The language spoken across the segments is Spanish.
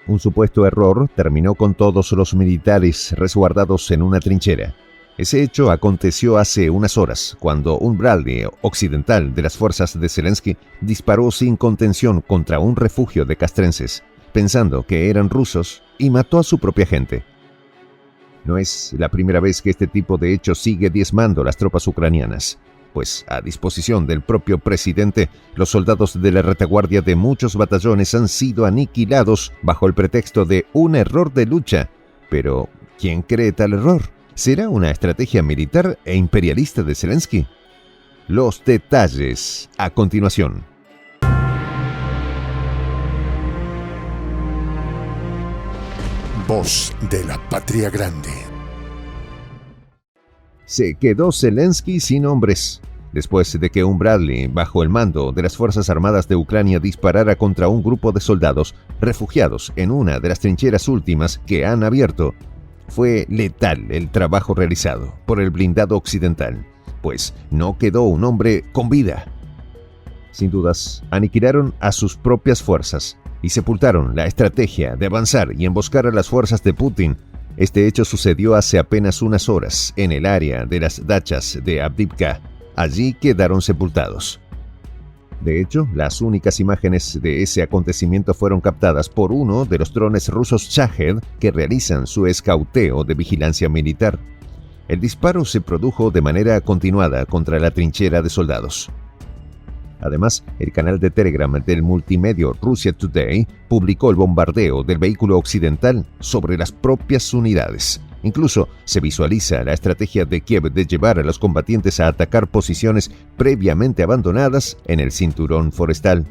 Un supuesto error terminó con todos los militares resguardados en una trinchera. Ese hecho aconteció hace unas horas, cuando un Bradley occidental de las fuerzas de Zelensky disparó sin contención contra un refugio de castrenses, pensando que eran rusos, y mató a su propia gente. No es la primera vez que este tipo de hecho sigue diezmando las tropas ucranianas, pues a disposición del propio presidente, los soldados de la retaguardia de muchos batallones han sido aniquilados bajo el pretexto de un error de lucha. Pero, ¿quién cree tal error? ¿Será una estrategia militar e imperialista de Zelensky? Los detalles a continuación. Voz de la Patria Grande. Se quedó Zelensky sin hombres, después de que un Bradley, bajo el mando de las Fuerzas Armadas de Ucrania, disparara contra un grupo de soldados refugiados en una de las trincheras últimas que han abierto. Fue letal el trabajo realizado por el blindado occidental, pues no quedó un hombre con vida. Sin dudas, aniquilaron a sus propias fuerzas y sepultaron la estrategia de avanzar y emboscar a las fuerzas de Putin. Este hecho sucedió hace apenas unas horas en el área de las dachas de Avdiivka. Allí quedaron sepultados. De hecho, las únicas imágenes de ese acontecimiento fueron captadas por uno de los drones rusos Shahed que realizan su escauteo de vigilancia militar. El disparo se produjo de manera continuada contra la trinchera de soldados. Además, el canal de Telegram del multimedio Russia Today publicó el bombardeo del vehículo occidental sobre las propias unidades. Incluso se visualiza la estrategia de Kiev de llevar a los combatientes a atacar posiciones previamente abandonadas en el cinturón forestal.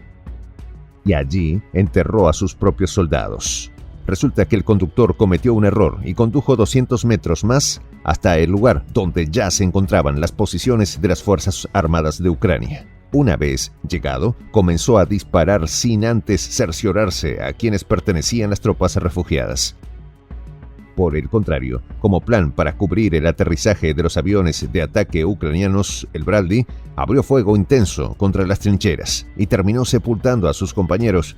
Y allí enterró a sus propios soldados. Resulta que el conductor cometió un error y condujo 200 metros más hasta el lugar donde ya se encontraban las posiciones de las Fuerzas Armadas de Ucrania. Una vez llegado, comenzó a disparar sin antes cerciorarse a quienes pertenecían las tropas refugiadas. Por el contrario, como plan para cubrir el aterrizaje de los aviones de ataque ucranianos, el Bradley abrió fuego intenso contra las trincheras y terminó sepultando a sus compañeros.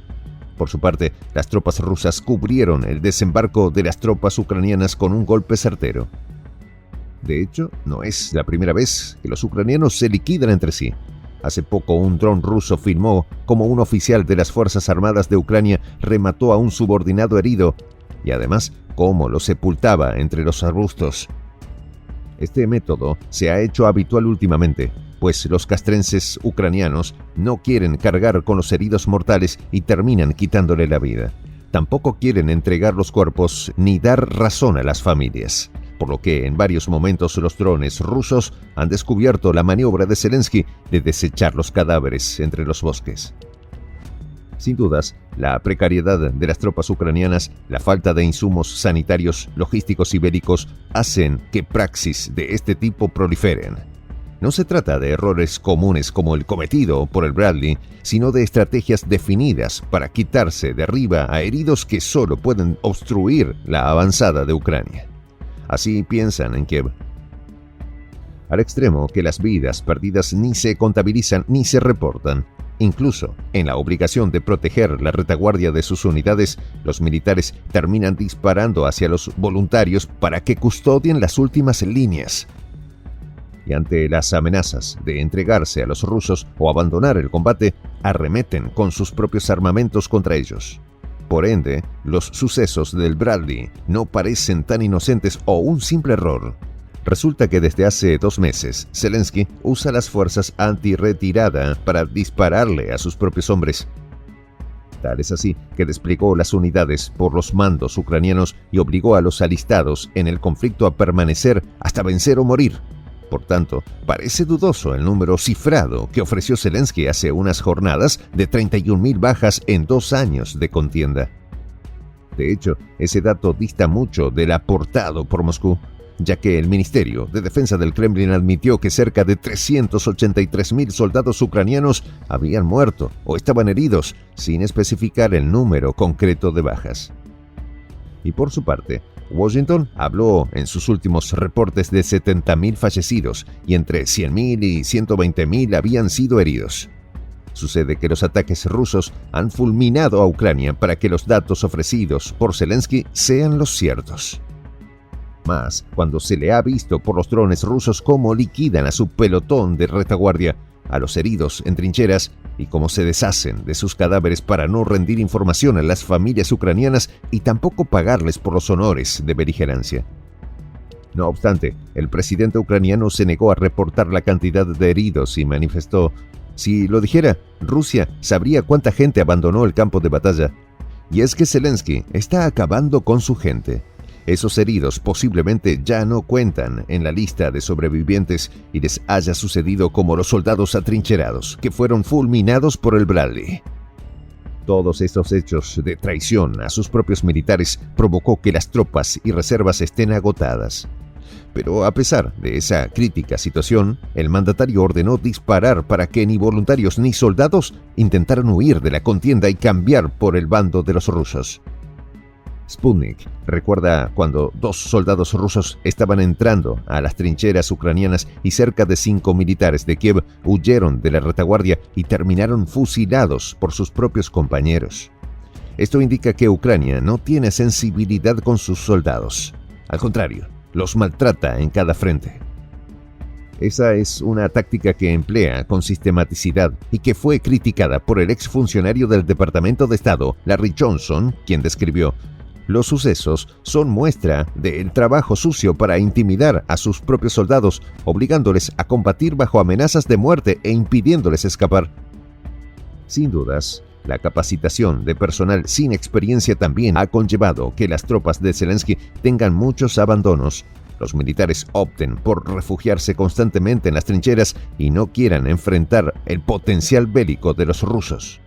Por su parte, las tropas rusas cubrieron el desembarco de las tropas ucranianas con un golpe certero. De hecho, no es la primera vez que los ucranianos se liquidan entre sí. Hace poco un dron ruso filmó cómo un oficial de las Fuerzas Armadas de Ucrania remató a un subordinado herido y además cómo lo sepultaba entre los arbustos. Este método se ha hecho habitual últimamente, pues los castrenses ucranianos no quieren cargar con los heridos mortales y terminan quitándole la vida. Tampoco quieren entregar los cuerpos ni dar razón a las familias, por lo que en varios momentos los drones rusos han descubierto la maniobra de Zelensky de desechar los cadáveres entre los bosques. Sin dudas, la precariedad de las tropas ucranianas, la falta de insumos sanitarios, logísticos y bélicos hacen que praxis de este tipo proliferen. No se trata de errores comunes como el cometido por el Bradley, sino de estrategias definidas para quitarse de arriba a heridos que solo pueden obstruir la avanzada de Ucrania. Así piensan en Kiev. Al extremo que las vidas perdidas ni se contabilizan ni se reportan. Incluso en la obligación de proteger la retaguardia de sus unidades, los militares terminan disparando hacia los voluntarios para que custodien las últimas líneas. Y ante las amenazas de entregarse a los rusos o abandonar el combate, arremeten con sus propios armamentos contra ellos. Por ende, los sucesos del Bradley no parecen tan inocentes o un simple error. Resulta que desde hace 2 meses, Zelensky usa las fuerzas antirretirada para dispararle a sus propios hombres. Tal es así que desplegó las unidades por los mandos ucranianos y obligó a los alistados en el conflicto a permanecer hasta vencer o morir. Por tanto, parece dudoso el número cifrado que ofreció Zelensky hace unas jornadas de 31.000 bajas en 2 años de contienda. De hecho, ese dato dista mucho del aportado por Moscú, ya que el Ministerio de Defensa del Kremlin admitió que cerca de 383.000 soldados ucranianos habían muerto o estaban heridos, sin especificar el número concreto de bajas. Y por su parte, Washington habló en sus últimos reportes de 70.000 fallecidos y entre 100.000 y 120.000 habían sido heridos. Sucede que los ataques rusos han fulminado a Ucrania para que los datos ofrecidos por Zelensky sean los ciertos. Más cuando se le ha visto por los drones rusos cómo liquidan a su pelotón de retaguardia, a los heridos en trincheras y cómo se deshacen de sus cadáveres para no rendir información a las familias ucranianas y tampoco pagarles por los honores de beligerancia. No obstante, el presidente ucraniano se negó a reportar la cantidad de heridos y manifestó: si lo dijera, Rusia sabría cuánta gente abandonó el campo de batalla. Y es que Zelensky está acabando con su gente. Esos heridos posiblemente ya no cuentan en la lista de sobrevivientes y les haya sucedido como los soldados atrincherados que fueron fulminados por el Bradley. Todos estos hechos de traición a sus propios militares provocó que las tropas y reservas estén agotadas. Pero a pesar de esa crítica situación, el mandatario ordenó disparar para que ni voluntarios ni soldados intentaran huir de la contienda y cambiar por el bando de los rusos. Sputnik recuerda cuando 2 soldados rusos estaban entrando a las trincheras ucranianas y cerca de 5 militares de Kiev huyeron de la retaguardia y terminaron fusilados por sus propios compañeros. Esto indica que Ucrania no tiene sensibilidad con sus soldados. Al contrario, los maltrata en cada frente. Esa es una táctica que emplea con sistematicidad y que fue criticada por el exfuncionario del Departamento de Estado, Larry Johnson, quien describió: los sucesos son muestra del trabajo sucio para intimidar a sus propios soldados, obligándoles a combatir bajo amenazas de muerte e impidiéndoles escapar. Sin dudas, la capacitación de personal sin experiencia también ha conllevado que las tropas de Zelensky tengan muchos abandonos. Los militares opten por refugiarse constantemente en las trincheras y no quieran enfrentar el potencial bélico de los rusos.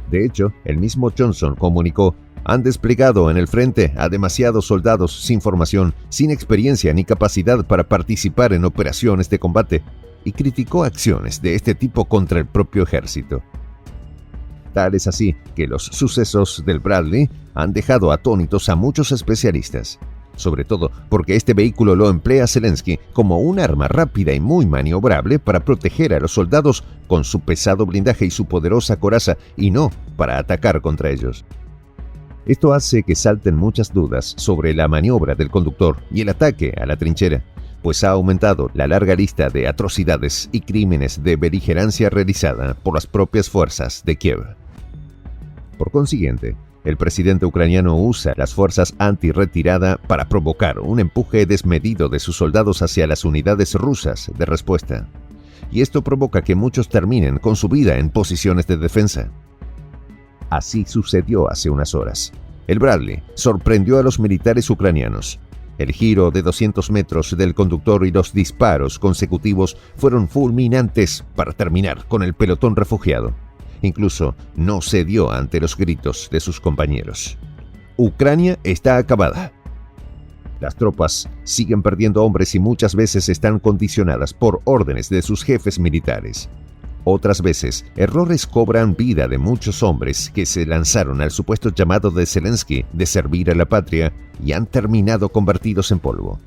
De hecho, el mismo Johnson comunicó: han desplegado en el frente a demasiados soldados sin formación, sin experiencia ni capacidad para participar en operaciones de combate, y criticó acciones de este tipo contra el propio ejército. Tal es así que los sucesos del Bradley han dejado atónitos a muchos especialistas, sobre todo porque este vehículo lo emplea Zelensky como un arma rápida y muy maniobrable para proteger a los soldados con su pesado blindaje y su poderosa coraza, y no para atacar contra ellos. Esto hace que salten muchas dudas sobre la maniobra del conductor y el ataque a la trinchera, pues ha aumentado la larga lista de atrocidades y crímenes de beligerancia realizada por las propias fuerzas de Kiev. Por consiguiente, el presidente ucraniano usa las fuerzas anti-retirada para provocar un empuje desmedido de sus soldados hacia las unidades rusas de respuesta. Y esto provoca que muchos terminen con su vida en posiciones de defensa. Así sucedió hace unas horas. El Bradley sorprendió a los militares ucranianos. El giro de 200 metros del conductor y los disparos consecutivos fueron fulminantes para terminar con el pelotón refugiado. Incluso no cedió ante los gritos de sus compañeros. Ucrania está acabada. Las tropas siguen perdiendo hombres y muchas veces están condicionadas por órdenes de sus jefes militares. Otras veces, errores cobran vida de muchos hombres que se lanzaron al supuesto llamado de Zelensky de servir a la patria y han terminado convertidos en polvo.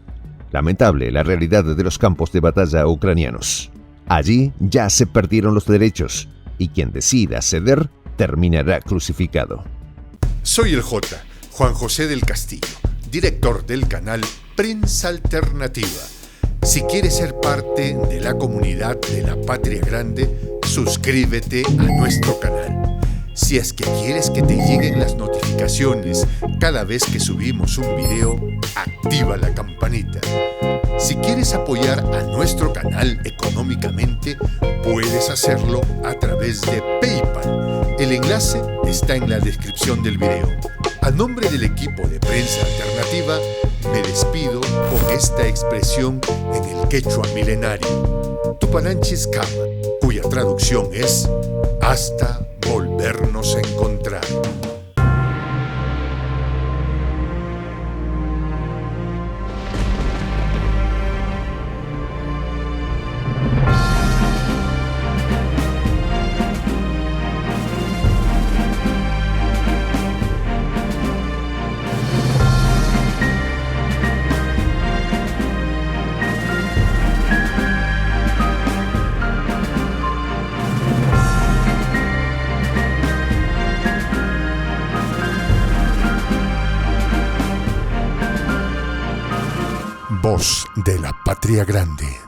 Lamentable la realidad de los campos de batalla ucranianos. Allí ya se perdieron los derechos y quien decida ceder terminará crucificado. Soy el J, Juan José del Castillo, director del canal Prensa Alternativa. Si quieres ser parte de la comunidad de la Patria Grande, suscríbete a nuestro canal. Si es que quieres que te lleguen las notificaciones cada vez que subimos un video, activa la campanita. Si quieres apoyar a nuestro canal económicamente, puedes hacerlo a través de PayPal. El enlace está en la descripción del video. A nombre del equipo de Prensa Alternativa, me despido con esta expresión en el quechua milenario, Tupananchis Kama, cuya traducción es hasta volvernos a encontrar. Voz de la Patria Grande.